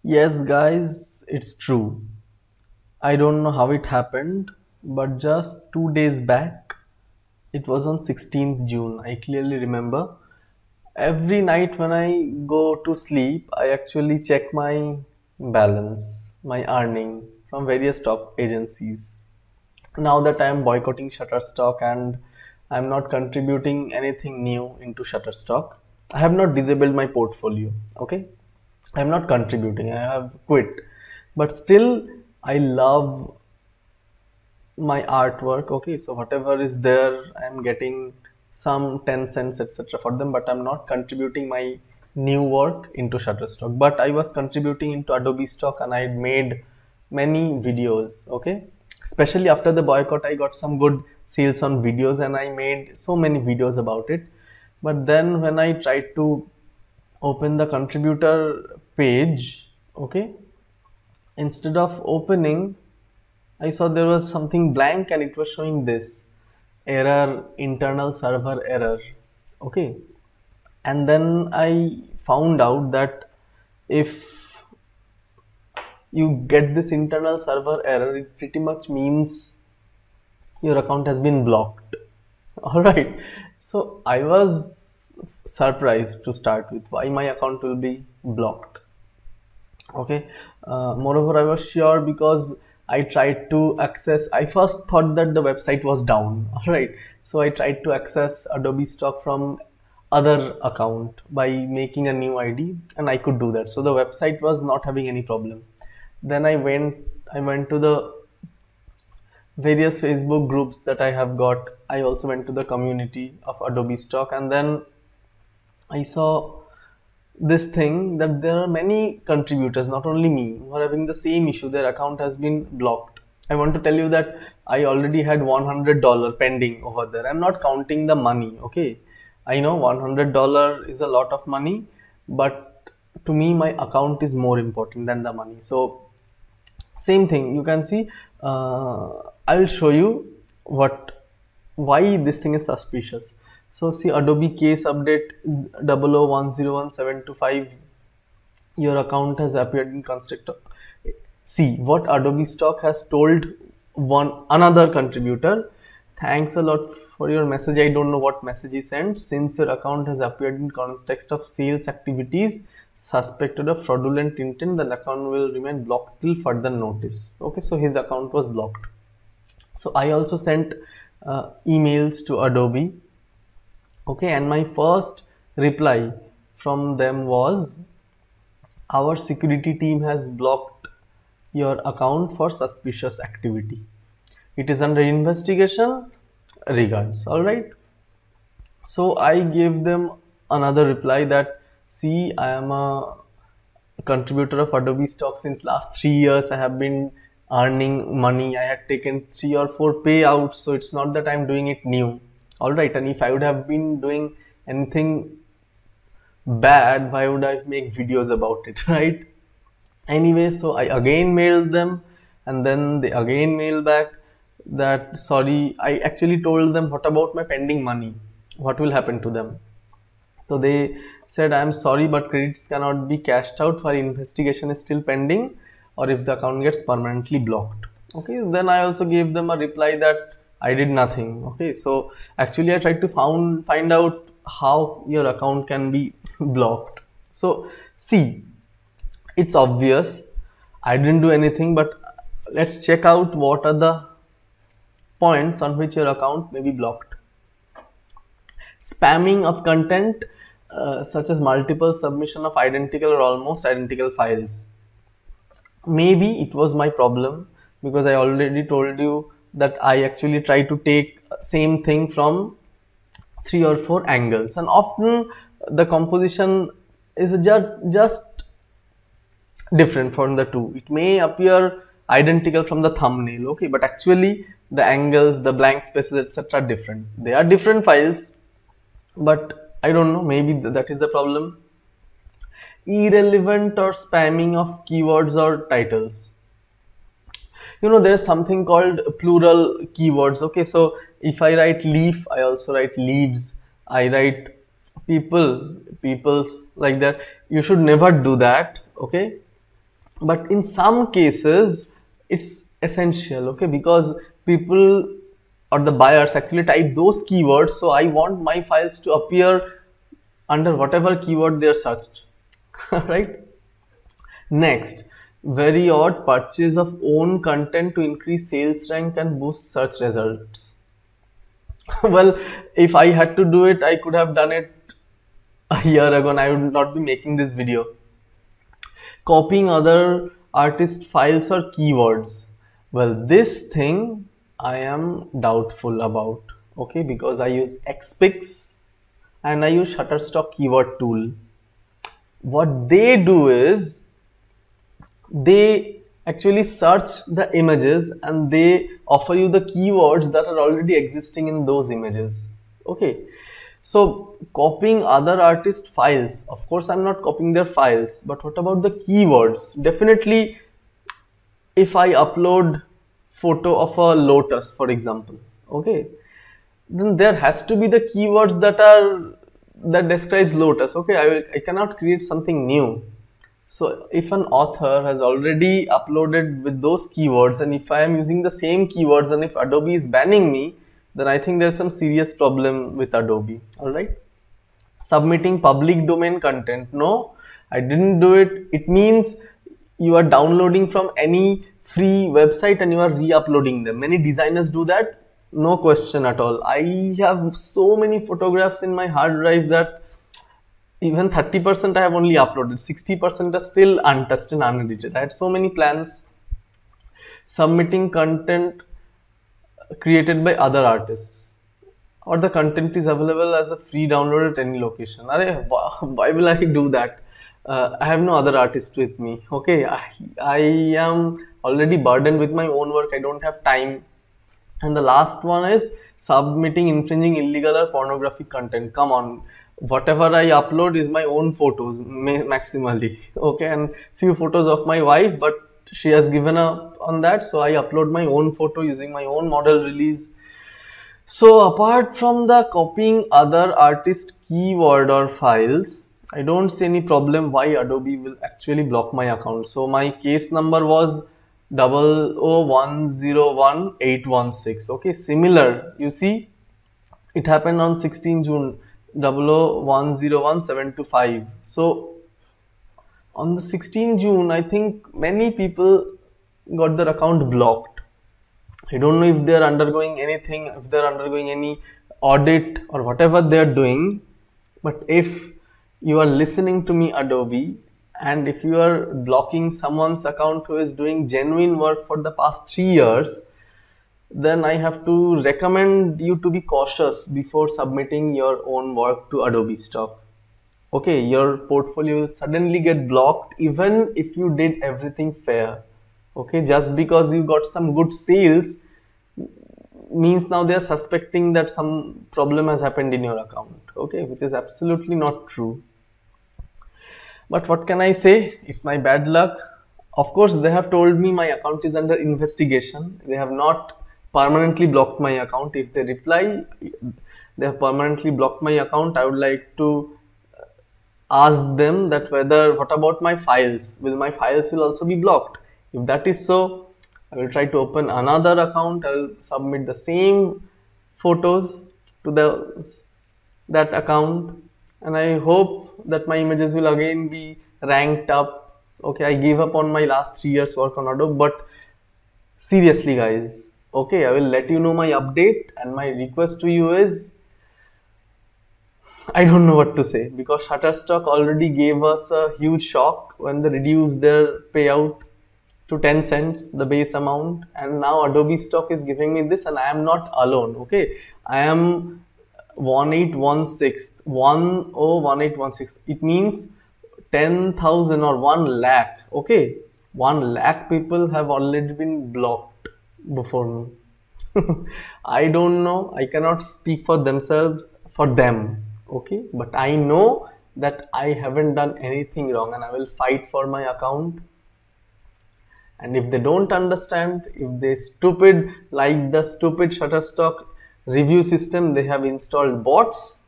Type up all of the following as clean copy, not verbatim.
Yes, guys, it's true. I don't know how it happened, but just 2 days back, it was on 16th June. I clearly remember. Every night when I go to sleep, I actually check my balance, my earning from various top agencies. Now that I am boycotting Shutterstock and I'm not contributing anything new into Shutterstock, I have not disabled my portfolio. Okay, I'm not contributing. I have quit, but still, I love my artwork. Okay, so whatever is there, I'm getting some 10 cents, etc. for them, but I'm not contributing my new work into Shutterstock. But I was contributing into Adobe Stock and I made many videos. Okay, especially after the boycott, I got some good sales on videos and I made so many videos about it. But then when I tried to open the contributor page, okay, instead of opening, I saw there was something blank and it was showing this error, internal server error. Okay. And then I found out that if you get this internal server error, it pretty much means your account has been blocked. All right. So I was surprised to start with why my account will be blocked. Okay. Moreover, I was sure because I tried to access, I first thought that the website was down. All right. So I tried to access Adobe Stock from other account by making a new ID and I could do that. So the website was not having any problem. Then I went to the various Facebook groups that I have got. I also went to the community of Adobe Stock and then I saw this thing that there are many contributors, not only me, who are having the same issue. Their account has been blocked. I want to tell you that I already had $100 pending over there. I'm not counting the money, okay? I know $100 is a lot of money, but to me, my account is more important than the money. So same thing you can see. I'll show you what why this thing is suspicious. So see, Adobe case update is 00101725. Your account has appeared in constructor. See what Adobe Stock has told one another contributor. Thanks a lot for your message. I don't know what message he sent. Since your account has appeared in context of sales activities suspected of fraudulent intent, the account will remain blocked till further notice. Okay, so his account was blocked. So I also sent emails to Adobe. Okay, and my first reply from them was, our security team has blocked your account for suspicious activity. It is under investigation. Regards. All right. So I gave them another reply that, see, I am a contributor of Adobe Stock since last 3 years. I have been earning money. I had taken 3 or 4 payouts, so it's not that I'm doing it new. All right. And if I would have been doing anything bad, why would I make videos about it, right? Anyway, so I again mailed them and then they again mailed back that, sorry, I actually told them, what about my pending money, what will happen to them? So they said, I'm sorry, but credits cannot be cashed out while investigation is still pending or if the account gets permanently blocked. Okay, then I also gave them a reply that I did nothing. Okay, so actually I tried to find out how your account can be blocked. So see, it's obvious I didn't do anything, but let's check out what are the points on which your account may be blocked. Spamming of content, such as multiple submission of identical or almost identical files. Maybe it was my problem because I already told you that I actually try to take same thing from 3 or 4 angles, and often the composition is just different from the two. It may appear identical from the thumbnail, okay, but actually the angles, the blank spaces, etc. different. They are different files, but I don't know, maybe that is the problem. Irrelevant or spamming of keywords or titles. There's something called plural keywords. Okay, so if I write leaf, I also write leaves. I write people, peoples, like that. You should never do that. Okay, but in some cases it's essential, okay, because people or the buyers actually type those keywords, so I want my files to appear under whatever keyword they are searched. Right? Next, very odd purchase of own content to increase sales rank and boost search results. Well, if I had to do it, I could have done it a year ago and I would not be making this video. Copying other artist files or keywords. Well, this thing I am doubtful about, okay, because I use Xpix and I use Shutterstock keyword tool. What they do is they actually search the images and they offer you the keywords that are already existing in those images. Okay, so copying other artist files, of course I'm not copying their files, but what about the keywords? Definitely, if I upload photo of a lotus, for example, okay, then there has to be the keywords that describes lotus. Okay, I cannot create something new. So if an author has already uploaded with those keywords, and if I am using the same keywords, and if Adobe is banning me, then I think there's some serious problem with Adobe. All right. Submitting public domain content. No, I didn't do it. It means you are downloading from any free website and you are re-uploading them. Many designers do that. No question at all. I have so many photographs in my hard drive that even 30% I have only uploaded, 60% are still untouched and unedited. I had so many plans. Submitting content created by other artists, or the content is available as a free download at any location. Why will I do that? I have no other artist with me. Okay, I am already burdened with my own work. I don't have time. And the last one is submitting infringing, illegal or pornographic content. Come on, whatever I upload is my own photos maximally. Okay, and few photos of my wife, but she has given up on that, so I upload my own photo using my own model release. So apart from the copying other artist keyword or files, I don't see any problem why Adobe will actually block my account. So my case number was 00101816. Okay, similar. You see, it happened on 16 June 00101725. So on the 16 June, I think many people got their account blocked. I don't know if they're undergoing anything, if they're undergoing any audit or whatever they're doing. But if you are listening to me, Adobe, and if you are blocking someone's account who is doing genuine work for the past 3 years, then I have to recommend you to be cautious before submitting your own work to Adobe Stock. Okay, your portfolio will suddenly get blocked even if you did everything fair. Okay, just because you got some good sales means now they are suspecting that some problem has happened in your account. Okay, which is absolutely not true. But what can I say? It's my bad luck. Of course, they have told me my account is under investigation. They have not permanently blocked my account. If they reply, they have permanently blocked my account, I would like to ask them that what about my files? Will my files will also be blocked? If that is so, I will try to open another account. I will submit the same photos to that account, and I hope that my images will again be ranked up. Okay, I gave up on my last 3 years work on Adobe, but seriously guys, okay, I will let you know my update, and my request to you is, I don't know what to say, because Shutterstock already gave us a huge shock when they reduced their payout to 10 cents, the base amount, and now Adobe Stock is giving me this, and I am not alone. Okay, I am 101816. It means 10,000 or 1 lakh. Okay, 1 lakh people have already been blocked before me. I don't know. I cannot speak for them. Okay, but I know that I haven't done anything wrong, and I will fight for my account. And if they don't understand, if they stupid, like the stupid Shutterstock review system, they have installed bots,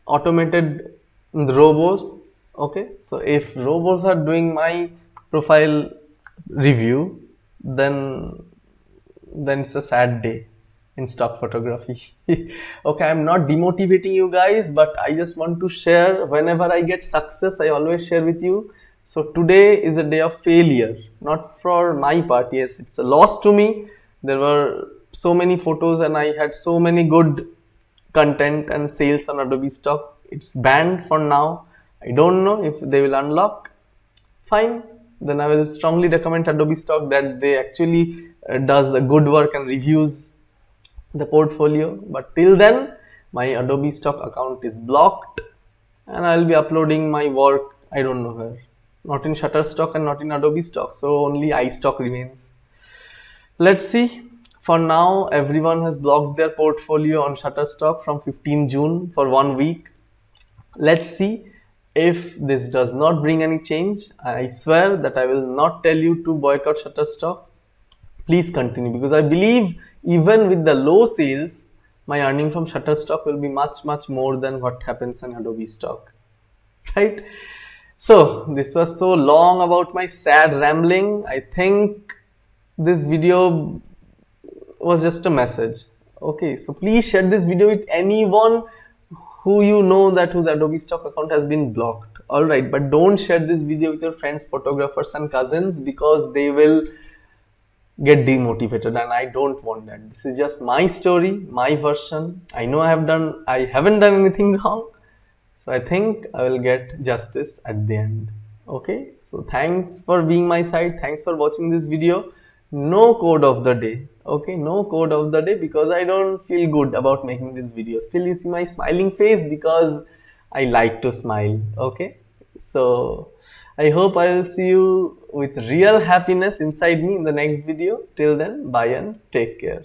automated robots. Okay, so if robots are doing my profile review, then it's a sad day in stock photography. Okay, I'm not demotivating you guys, but I just want to share. Whenever I get success, I always share with you. So today is a day of failure, not for my part. Yes, it's a loss to me. There were so many photos and I had so many good content and sales on Adobe Stock. It's banned for now. I don't know if they will unlock. Fine, then I will strongly recommend Adobe Stock that they actually does the good work and reviews the portfolio. But till then, my Adobe Stock account is blocked and I'll be uploading my work I don't know where. Not in Shutterstock and not in Adobe Stock, so only iStock remains. Let's see. For now, everyone has blocked their portfolio on Shutterstock from 15 June for 1 week. Let's see if this does not bring any change. I swear that I will not tell you to boycott Shutterstock. Please continue, because I believe even with the low sales, my earning from Shutterstock will be much more than what happens in Adobe Stock, right? So this was so long about my sad rambling. I think this video was just a message. Okay, so please share this video with anyone who you know that whose Adobe Stock account has been blocked. Alright, but don't share this video with your friends, photographers and cousins, because they will get demotivated and I don't want that. This is just my story, my version. I know I haven't done anything wrong. So I think I will get justice at the end. Okay, so thanks for being my side. Thanks for watching this video. No code of the day. Okay, no code of the day, because I don't feel good about making this video. Still you see my smiling face because I like to smile. Okay, so I hope I will see you with real happiness inside me in the next video. Till then, bye and take care.